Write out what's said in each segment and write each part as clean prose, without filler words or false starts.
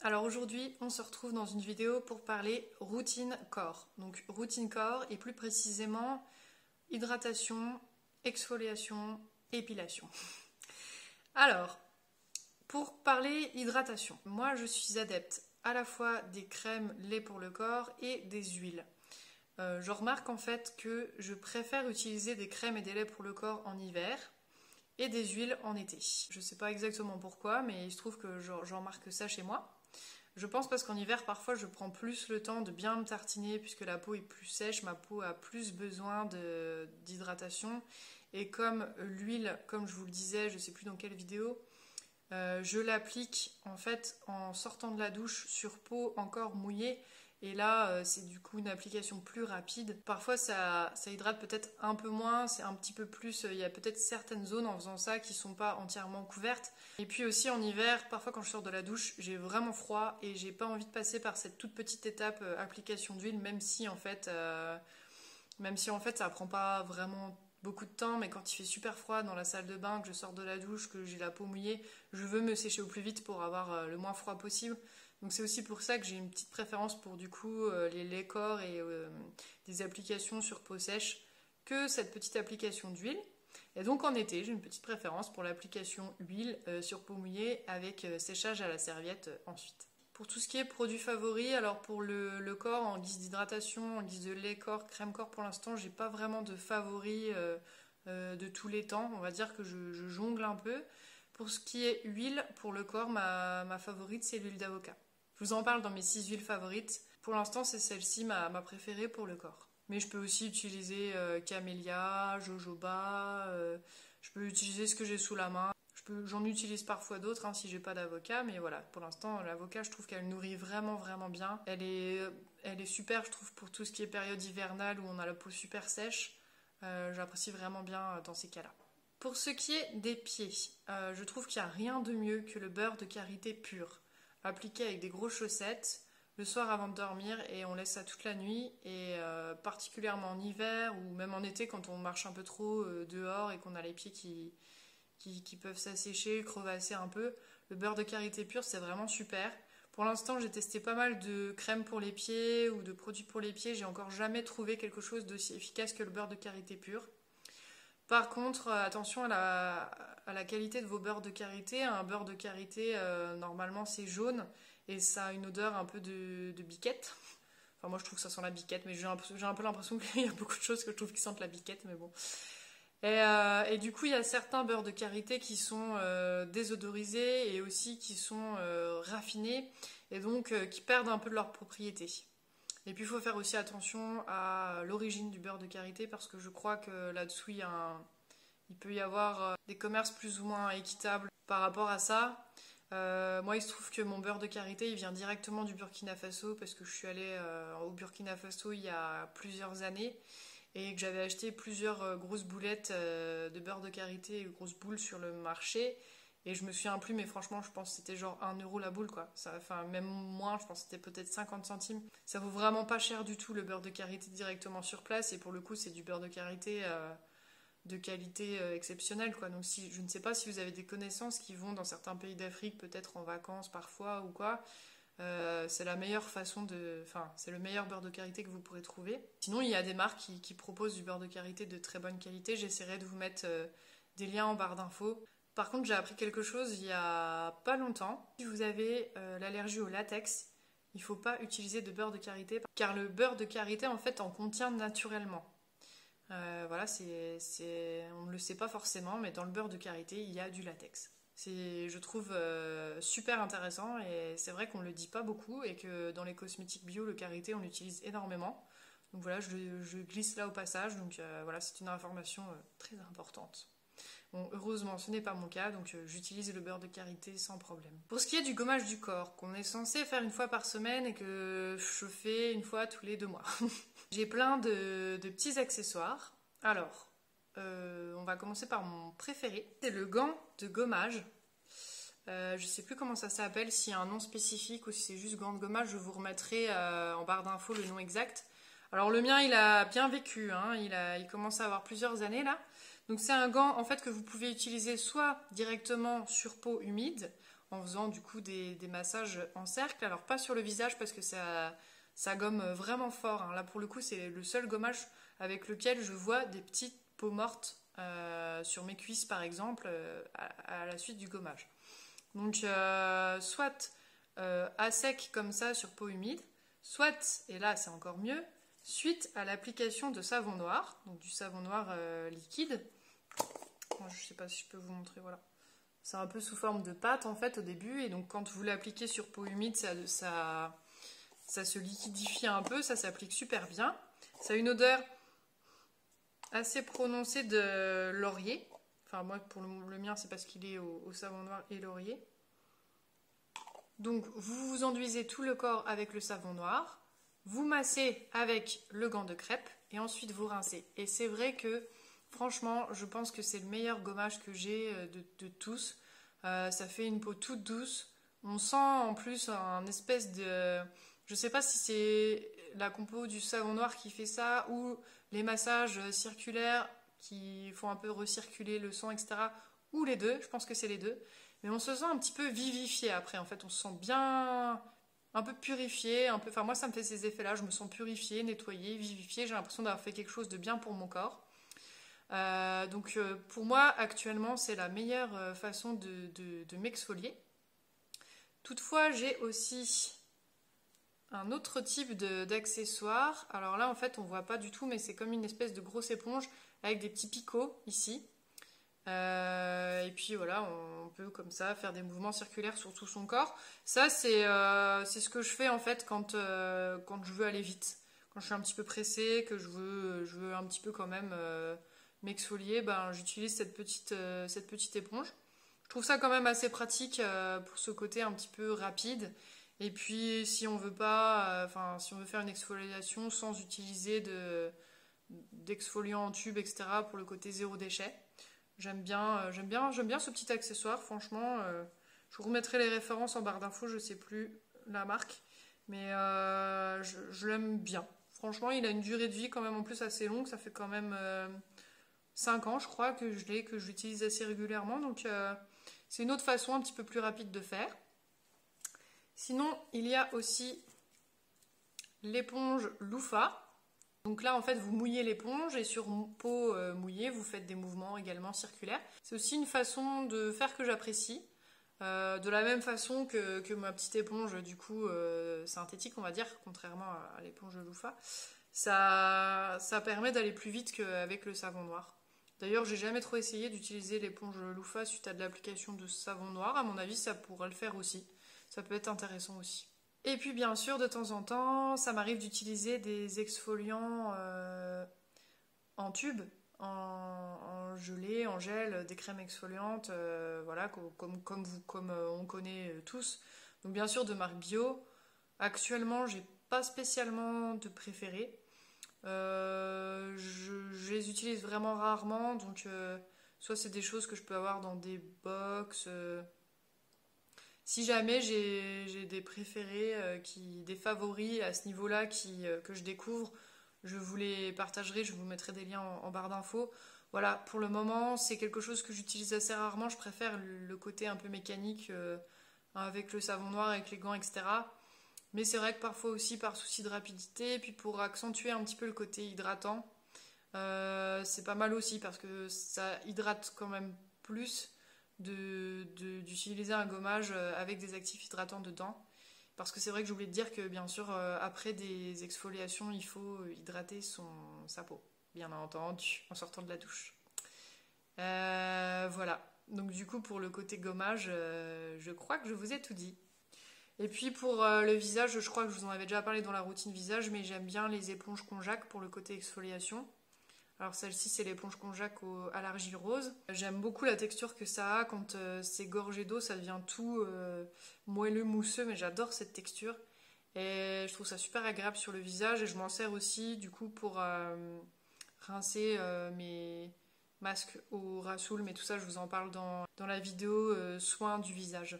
Alors aujourd'hui on se retrouve dans une vidéo pour parler routine corps. Donc routine corps et plus précisément hydratation, exfoliation, épilation. Alors, pour parler hydratation, moi je suis adepte à la fois des crèmes lait pour le corps et des huiles. Je remarque en fait que je préfère utiliser des crèmes et des laits pour le corps en hiver et des huiles en été. Je sais pas exactement pourquoi, mais il se trouve que j'en remarque ça chez moi. Je pense parce qu'en hiver, parfois, je prends plus le temps de bien me tartiner puisque la peau est plus sèche, ma peau a plus besoin d'hydratation. Et comme l'huile, comme je vous le disais, je ne sais plus dans quelle vidéo, je l'applique en fait en sortant de la douche sur peau encore mouillée. Et là, c'est du coup une application plus rapide. Parfois, ça hydrate peut-être un peu moins, c'est un petit peu plus. Il y a peut-être certaines zones en faisant ça qui ne sont pas entièrement couvertes. Et puis aussi en hiver, parfois quand je sors de la douche, j'ai vraiment froid et j'ai pas envie de passer par cette toute petite étape application d'huile, même si en fait ça prend pas vraiment beaucoup de temps, mais quand il fait super froid dans la salle de bain, que je sors de la douche, que j'ai la peau mouillée, je veux me sécher au plus vite pour avoir le moins froid possible. Donc c'est aussi pour ça que j'ai une petite préférence pour du coup les laits corps et des applications sur peau sèche que cette petite application d'huile. Et donc en été, j'ai une petite préférence pour l'application huile sur peau mouillée avec séchage à la serviette ensuite. Pour tout ce qui est produits favoris, alors pour le corps en guise d'hydratation, en guise de lait corps, crème corps, pour l'instant, j'ai pas vraiment de favoris de tous les temps. On va dire que je jongle un peu. Pour ce qui est huile, pour le corps, ma favorite, c'est l'huile d'avocat. Je vous en parle dans mes 6 huiles favorites. Pour l'instant, c'est celle-ci ma préférée pour le corps. Mais je peux aussi utiliser camélia, jojoba, je peux utiliser ce que j'ai sous la main. J'en utilise parfois d'autres hein, si j'ai pas d'avocat, mais voilà, pour l'instant, l'avocat, je trouve qu'elle nourrit vraiment, vraiment bien. Elle est super, je trouve, pour tout ce qui est période hivernale où on a la peau super sèche. J'apprécie vraiment bien dans ces cas-là. Pour ce qui est des pieds, je trouve qu'il n'y a rien de mieux que le beurre de karité pur. Appliqué avec des grosses chaussettes, le soir avant de dormir, et on laisse ça toute la nuit. Et particulièrement en hiver ou même en été quand on marche un peu trop dehors et qu'on a les pieds qui peuvent s'assécher, crevasser un peu. Le beurre de karité pur, c'est vraiment super. Pour l'instant, j'ai testé pas mal de crèmes pour les pieds ou de produits pour les pieds. J'ai encore jamais trouvé quelque chose d'aussi efficace que le beurre de karité pur. Par contre, attention à la qualité de vos beurres de karité. Un beurre de karité, normalement, c'est jaune et ça a une odeur un peu de biquette. Enfin, moi, je trouve que ça sent la biquette, mais j'ai un peu l'impression qu'il y a beaucoup de choses que je trouve qui sentent la biquette, mais bon. Et du coup, il y a certains beurres de karité qui sont désodorisés et aussi qui sont raffinés et donc qui perdent un peu de leur propriété. Et puis, il faut faire aussi attention à l'origine du beurre de karité parce que je crois que là-dessous, il peut y avoir des commerces plus ou moins équitables par rapport à ça. Moi, il se trouve que mon beurre de karité, il vient directement du Burkina Faso parce que je suis allée au Burkina Faso il y a plusieurs années et que j'avais acheté plusieurs grosses boulettes de beurre de karité, grosses boules sur le marché. Et je me souviens plus, mais franchement, je pense que c'était genre 1 € la boule, quoi. Enfin, même moins, je pense que c'était peut-être 50 centimes. Ça vaut vraiment pas cher du tout le beurre de karité directement sur place. Et pour le coup, c'est du beurre de karité de qualité exceptionnelle, quoi. Donc, je ne sais pas si vous avez des connaissances qui vont dans certains pays d'Afrique, peut-être en vacances parfois ou quoi. C'est la meilleure façon de. Enfin, c'est le meilleur beurre de karité que vous pourrez trouver. Sinon, il y a des marques qui proposent du beurre de karité de très bonne qualité. J'essaierai de vous mettre des liens en barre d'infos. Par contre, j'ai appris quelque chose il y a pas longtemps. Si vous avez l'allergie au latex, il ne faut pas utiliser de beurre de karité car le beurre de karité en fait en contient naturellement. Voilà, on ne le sait pas forcément, mais dans le beurre de karité, il y a du latex. Je trouve super intéressant et c'est vrai qu'on ne le dit pas beaucoup et que dans les cosmétiques bio, le karité, on l'utilise énormément. Donc voilà, je glisse là au passage. Donc voilà, c'est une information très importante. Bon, heureusement, ce n'est pas mon cas, donc j'utilise le beurre de karité sans problème. Pour ce qui est du gommage du corps, qu'on est censé faire une fois par semaine et que je fais une fois tous les 2 mois. J'ai plein de petits accessoires. Alors, on va commencer par mon préféré. C'est le gant de gommage. Je sais plus comment ça s'appelle, s'il y a un nom spécifique ou si c'est juste gant de gommage, je vous remettrai en barre d'infos le nom exact. Alors le mien, il a bien vécu, hein, il commence à avoir plusieurs années là. Donc c'est un gant en fait que vous pouvez utiliser soit directement sur peau humide, en faisant du coup des massages en cercle. Alors pas sur le visage parce que ça gomme vraiment fort, hein. Là pour le coup c'est le seul gommage avec lequel je vois des petites peaux mortes sur mes cuisses par exemple à la suite du gommage. Donc soit à sec comme ça sur peau humide, soit, et là c'est encore mieux, suite à l'application de savon noir, donc du savon noir liquide. Moi, je sais pas si je peux vous montrer, voilà. C'est un peu sous forme de pâte en fait au début, et donc quand vous l'appliquez sur peau humide, ça se liquidifie un peu, ça s'applique super bien. Ça a une odeur assez prononcée de laurier. Enfin moi pour le mien c'est parce qu'il est au savon noir et laurier. Donc vous vous enduisez tout le corps avec le savon noir, vous massez avec le gant de crêpe et ensuite vous rincez. Et c'est vrai que franchement je pense que c'est le meilleur gommage que j'ai de tous. Ça fait une peau toute douce. On sent en plus un espèce de... Je sais pas si c'est la compo du savon noir qui fait ça ou les massages circulaires qui font un peu recirculer le sang, etc. Ou les deux, je pense que c'est les deux. Mais on se sent un petit peu vivifié après, en fait. On se sent bien, un peu purifié. Un peu... Enfin, moi, ça me fait ces effets-là. Je me sens purifiée, nettoyée, vivifiée. J'ai l'impression d'avoir fait quelque chose de bien pour mon corps. Donc, pour moi, actuellement, c'est la meilleure façon de m'exfolier. Toutefois, j'ai aussi un autre type d'accessoire. Alors là, en fait, on voit pas du tout, mais c'est comme une espèce de grosse éponge avec des petits picots ici. Et puis voilà, on peut comme ça faire des mouvements circulaires sur tout son corps. Ça, c'est ce que je fais en fait quand je veux aller vite. Quand je suis un petit peu pressée, que je veux un petit peu quand même m'exfolier, ben, j'utilise cette petite éponge. Je trouve ça quand même assez pratique pour ce côté un petit peu rapide. Et puis si on veut pas, si on veut faire une exfoliation sans utiliser d'exfoliant en tube, etc. pour le côté zéro déchet. J'aime bien ce petit accessoire, franchement. Je vous remettrai les références en barre d'infos, je sais plus la marque, mais je l'aime bien. Franchement, il a une durée de vie quand même en plus assez longue, ça fait quand même 5 ans, je crois, que que je l'utilise assez régulièrement, donc c'est une autre façon un petit peu plus rapide de faire. Sinon, il y a aussi l'éponge Loofah. Donc là, en fait, vous mouillez l'éponge et sur peau mouillée, vous faites des mouvements également circulaires. C'est aussi une façon de faire que j'apprécie. De la même façon que ma petite éponge, du coup, synthétique, on va dire, contrairement à l'éponge Loofah. Ça permet d'aller plus vite qu'avec le savon noir. D'ailleurs, j'ai jamais trop essayé d'utiliser l'éponge Loofah suite à de l'application de savon noir. À mon avis, ça pourrait le faire aussi. Ça peut être intéressant aussi. Et puis bien sûr, de temps en temps, ça m'arrive d'utiliser des exfoliants en tube, en gelée, en gel, des crèmes exfoliantes, voilà, comme on connaît tous. Donc bien sûr de marque bio. Actuellement, j'ai pas spécialement de préféré. Je les utilise vraiment rarement, donc soit c'est des choses que je peux avoir dans des box. Si jamais j'ai des préférés, des favoris à ce niveau-là que je découvre, je vous les partagerai, je vous mettrai des liens en barre d'infos. Voilà, pour le moment, c'est quelque chose que j'utilise assez rarement. Je préfère le côté un peu mécanique avec le savon noir, avec les gants, etc. Mais c'est vrai que parfois aussi par souci de rapidité, et puis pour accentuer un petit peu le côté hydratant, c'est pas mal aussi parce que ça hydrate quand même plus d'utiliser un gommage avec des actifs hydratants dedans. Parce que c'est vrai que j'ai oublié de dire que bien sûr, après des exfoliations, il faut hydrater sa peau, bien entendu, en sortant de la douche. Voilà. Donc du coup, pour le côté gommage, je crois que je vous ai tout dit. Et puis pour le visage, je crois que je vous en avais déjà parlé dans la routine visage, mais j'aime bien les éponges Konjac pour le côté exfoliation. Alors celle-ci, c'est l'éponge Konjac à l'argile rose. J'aime beaucoup la texture que ça a quand c'est gorgé d'eau, ça devient tout moelleux, mousseux, mais j'adore cette texture. Et je trouve ça super agréable sur le visage et je m'en sers aussi du coup pour rincer mes masques au Rasoul, mais tout ça je vous en parle dans la vidéo soins du visage,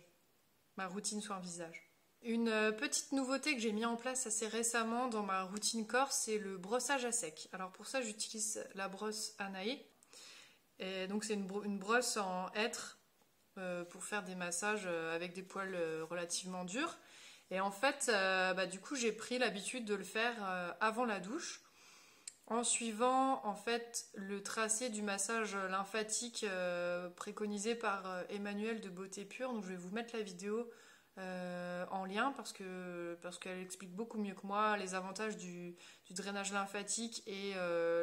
ma routine soins visage. Une petite nouveauté que j'ai mis en place assez récemment dans ma routine corps, c'est le brossage à sec. Alors pour ça, j'utilise la brosse Anae. Et donc c'est une brosse en hêtre pour faire des massages avec des poils relativement durs. Et en fait, du coup, j'ai pris l'habitude de le faire avant la douche, en suivant en fait le tracé du massage lymphatique préconisé par Emmanuelle de Beauté Pure. Donc je vais vous mettre la vidéo en lien parce qu'elle explique beaucoup mieux que moi les avantages du drainage lymphatique et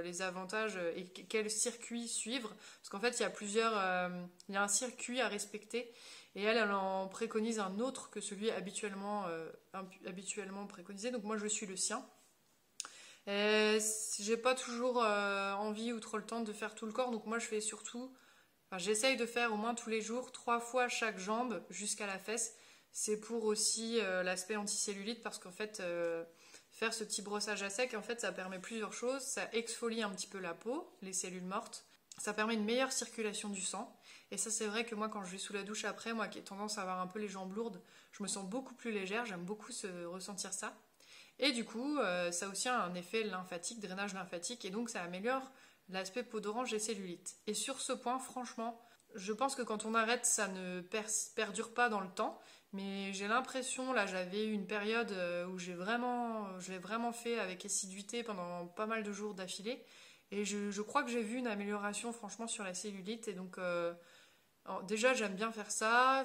les avantages et quel circuit suivre. Parce qu'en fait, il y a un circuit à respecter et elle en préconise un autre que celui habituellement préconisé. Donc moi, je suis le sien. Et j'ai pas toujours envie ou trop le temps de faire tout le corps, donc moi je fais surtout, enfin, j'essaye de faire au moins tous les jours 3 fois chaque jambe jusqu'à la fesse. C'est pour aussi l'aspect anticellulite parce qu'en fait faire ce petit brossage à sec, en fait ça permet plusieurs choses. Ça exfolie un petit peu la peau, les cellules mortes. Ça permet une meilleure circulation du sang. Et ça c'est vrai que moi quand je vais sous la douche après, moi qui ai tendance à avoir un peu les jambes lourdes, je me sens beaucoup plus légère, j'aime beaucoup ressentir ça. Et du coup, ça a aussi un effet lymphatique, drainage lymphatique, et donc ça améliore l'aspect peau d'orange et cellulite. Et sur ce point, franchement, je pense que quand on arrête, ça ne perdure pas dans le temps, mais j'ai l'impression, là j'avais eu une période où je l'ai vraiment fait avec assiduité pendant pas mal de jours d'affilée, et je crois que j'ai vu une amélioration franchement sur la cellulite, et donc déjà j'aime bien faire ça.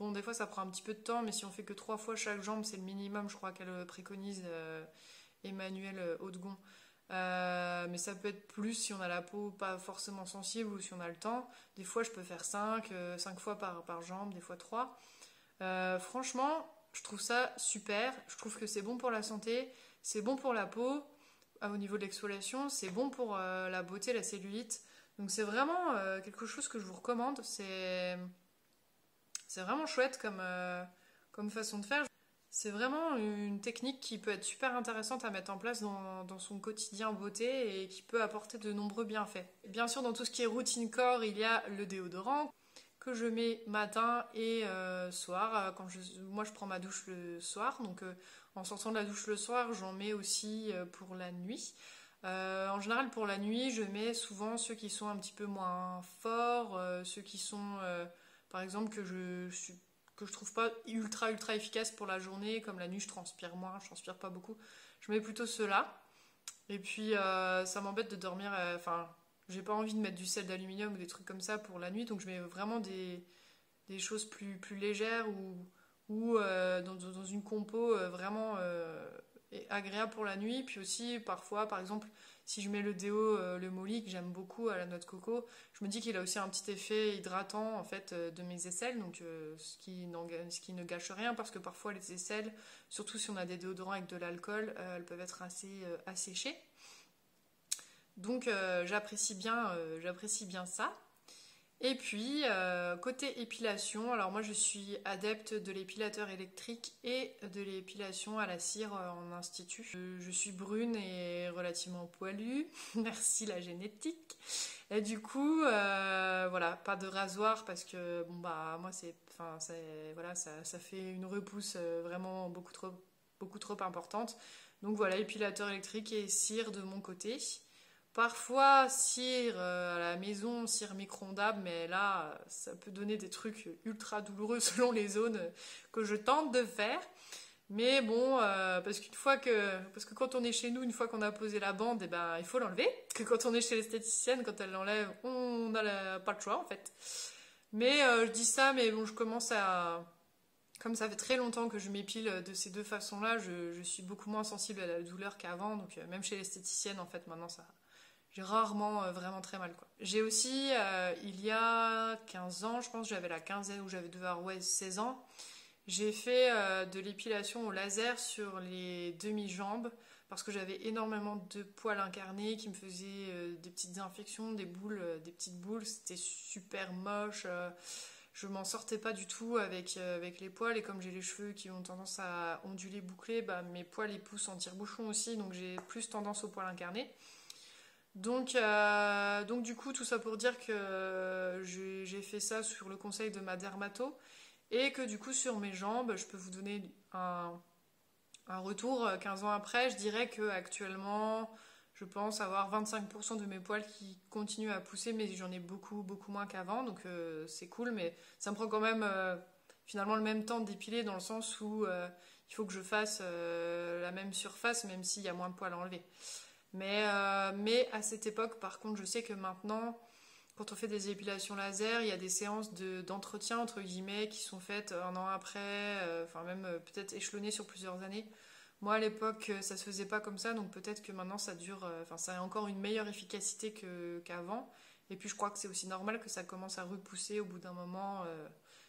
Bon, des fois ça prend un petit peu de temps, mais si on fait que 3 fois chaque jambe, c'est le minimum, je crois qu'elle préconise Emmanuelle Hautegon. Mais ça peut être plus si on a la peau pas forcément sensible ou si on a le temps. Des fois je peux faire 5 fois par jambe, des fois 3. Franchement, je trouve ça super. Je trouve que c'est bon pour la santé, c'est bon pour la peau, au niveau de l'exfoliation, c'est bon pour la beauté, la cellulite. Donc c'est vraiment quelque chose que je vous recommande. C'est vraiment chouette comme façon de faire. C'est vraiment une technique qui peut être super intéressante à mettre en place dans son quotidien beauté et qui peut apporter de nombreux bienfaits. Bien sûr, dans tout ce qui est routine corps, il y a le déodorant que je mets matin et soir. Moi, je prends ma douche le soir, donc en sortant de la douche le soir, j'en mets aussi pour la nuit. En général, pour la nuit, je mets souvent ceux qui sont un petit peu moins forts, ceux qui sont par exemple que je trouve pas ultra efficace pour la journée, comme la nuit je transpire moins, je transpire pas beaucoup. Je mets plutôt ceux-là. Et puis ça m'embête de dormir, enfin j'ai pas envie de mettre du sel d'aluminium ou des trucs comme ça pour la nuit, donc je mets vraiment des choses plus légères ou dans une compo vraiment agréable pour la nuit. Puis aussi parfois par exemple si je mets le déo, le Molly que j'aime beaucoup à la noix de coco, je me dis qu'il a aussi un petit effet hydratant en fait de mes aisselles, donc ce qui ne gâche rien parce que parfois les aisselles, surtout si on a des déodorants avec de l'alcool, elles peuvent être assez asséchées. Donc j'apprécie bien ça. Et puis, côté épilation, alors moi je suis adepte de l'épilateur électrique et de l'épilation à la cire en institut. Je suis brune et relativement poilue, merci la génétique. Et du coup, voilà, pas de rasoir parce que bon bah moi voilà, ça fait une repousse vraiment beaucoup trop importante. Donc voilà, épilateur électrique et cire de mon côté. Parfois, cire à la maison, cire micro-ondable, mais là, ça peut donner des trucs ultra douloureux selon les zones que je tente de faire. Mais bon, parce que quand on est chez nous, une fois qu'on a posé la bande, eh ben, il faut l'enlever. Que quand on est chez l'esthéticienne, quand elle l'enlève, on n'a pas le choix en fait. Mais je dis ça, mais bon, comme ça fait très longtemps que je m'épile de ces deux façons-là, je suis beaucoup moins sensible à la douleur qu'avant. Donc même chez l'esthéticienne, en fait, maintenant, j'ai rarement vraiment très mal, quoi. J'ai aussi, il y a 15 ans, je pense, j'avais la quinzaine ou j'avais devoir 16 ans, j'ai fait de l'épilation au laser sur les demi-jambes parce que j'avais énormément de poils incarnés qui me faisaient des petites infections, des petites boules, c'était super moche. Je m'en sortais pas du tout avec les poils et comme j'ai les cheveux qui ont tendance à onduler, boucler, bah, mes poils ils poussent en tire-bouchon aussi, donc j'ai plus tendance aux poils incarnés. Donc du coup, tout ça pour dire que j'ai fait ça sur le conseil de ma dermato et que du coup, sur mes jambes, je peux vous donner un retour 15 ans après. Je dirais que actuellement, Je pense avoir 25% de mes poils qui continuent à pousser, mais j'en ai beaucoup, beaucoup moins qu'avant, donc c'est cool, mais ça me prend quand même finalement le même temps d'épiler dans le sens où il faut que je fasse la même surface, même s'il y a moins de poils à enlever. Mais à cette époque, par contre, je sais que maintenant, quand on fait des épilations laser, il y a des séances d'entretien, entre guillemets, qui sont faites un an après, enfin même peut-être échelonnées sur plusieurs années. Moi, à l'époque, ça se faisait pas comme ça, donc peut-être que maintenant, ça dure, enfin, ça a encore une meilleure efficacité qu'avant. Et puis, je crois que c'est aussi normal que ça commence à repousser au bout d'un moment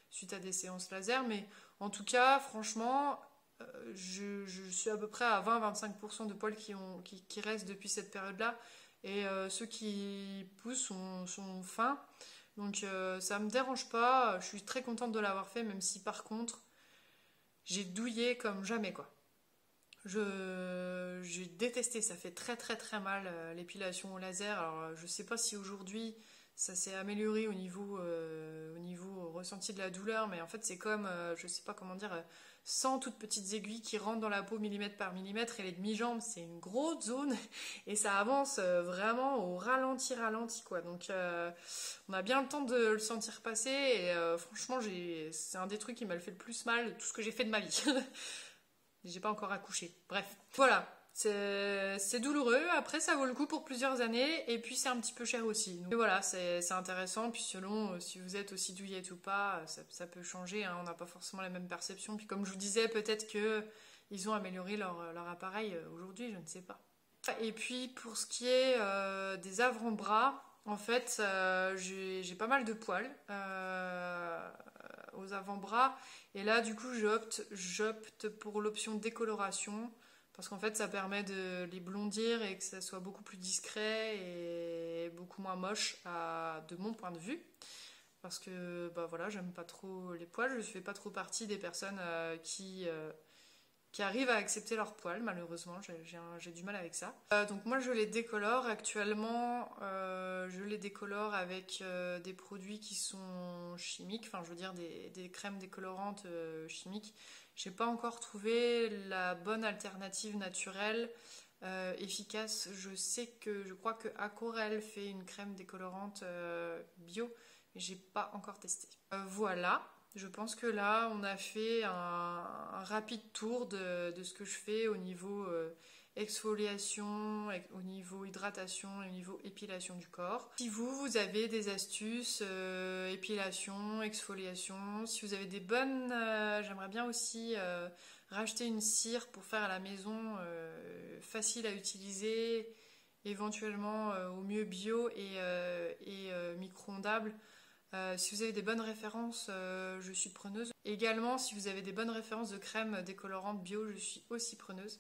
suite à des séances laser. Mais en tout cas, franchement, je suis à peu près à 20-25% de poils qui restent depuis cette période-là. Et ceux qui poussent sont fins. Donc ça me dérange pas. Je suis très contente de l'avoir fait, même si par contre, j'ai douillé comme jamais, quoi. J'ai détesté, ça fait très très très mal l'épilation au laser. Alors je sais pas si aujourd'hui ça s'est amélioré au niveau ressenti de la douleur, mais en fait c'est comme, je sais pas comment dire, 100 toutes petites aiguilles qui rentrent dans la peau millimètre par millimètre et les demi-jambes c'est une grosse zone et ça avance vraiment au ralenti quoi. Donc on a bien le temps de le sentir passer et franchement c'est un des trucs qui m'a fait le plus mal de tout ce que j'ai fait de ma vie. J'ai pas encore accouché. Bref, voilà. C'est douloureux. Après, ça vaut le coup pour plusieurs années. Et puis, c'est un petit peu cher aussi. Donc, voilà, c'est intéressant. Puis, selon si vous êtes aussi douillette ou pas, ça peut changer. Hein. On n'a pas forcément la même perception. Puis, comme je vous disais, peut-être qu'ils ont amélioré leur appareil aujourd'hui. Je ne sais pas. Et puis, pour ce qui est des avant-bras, en fait, j'ai pas mal de poils aux avant-bras. Et là, du coup, j'opte pour l'option décoloration parce qu'en fait, ça permet de les blondir et que ça soit beaucoup plus discret et beaucoup moins moche de mon point de vue. Parce que, bah voilà, j'aime pas trop les poils. Je fais pas trop partie des personnes qui arrivent à accepter leurs poils, malheureusement, j'ai du mal avec ça. Donc moi je les décolore actuellement, je les décolore avec des produits qui sont chimiques, enfin je veux dire des crèmes décolorantes chimiques. J'ai pas encore trouvé la bonne alternative naturelle efficace. Je crois que Acorel fait une crème décolorante bio, mais j'ai pas encore testé. Voilà. Je pense que là, on a fait un rapide tour de ce que je fais au niveau exfoliation, au niveau hydratation et au niveau épilation du corps. Si vous avez des astuces, épilation, exfoliation, si vous avez des bonnes... j'aimerais bien aussi racheter une cire pour faire à la maison, facile à utiliser, éventuellement au mieux bio et micro-ondable. Si vous avez des bonnes références, je suis preneuse. Également, si vous avez des bonnes références de crème décolorante bio, je suis aussi preneuse.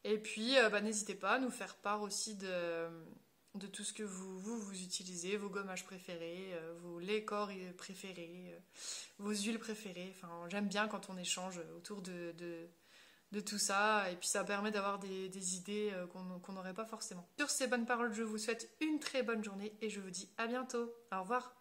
Et puis, n'hésitez pas à nous faire part aussi de tout ce que vous utilisez, vos gommages préférés, vos laits corps préférés, vos huiles préférées. Enfin, j'aime bien quand on échange autour de tout ça. Et puis, ça permet d'avoir des idées qu'on n'aurait pas forcément. Sur ces bonnes paroles, je vous souhaite une très bonne journée et je vous dis à bientôt. Au revoir.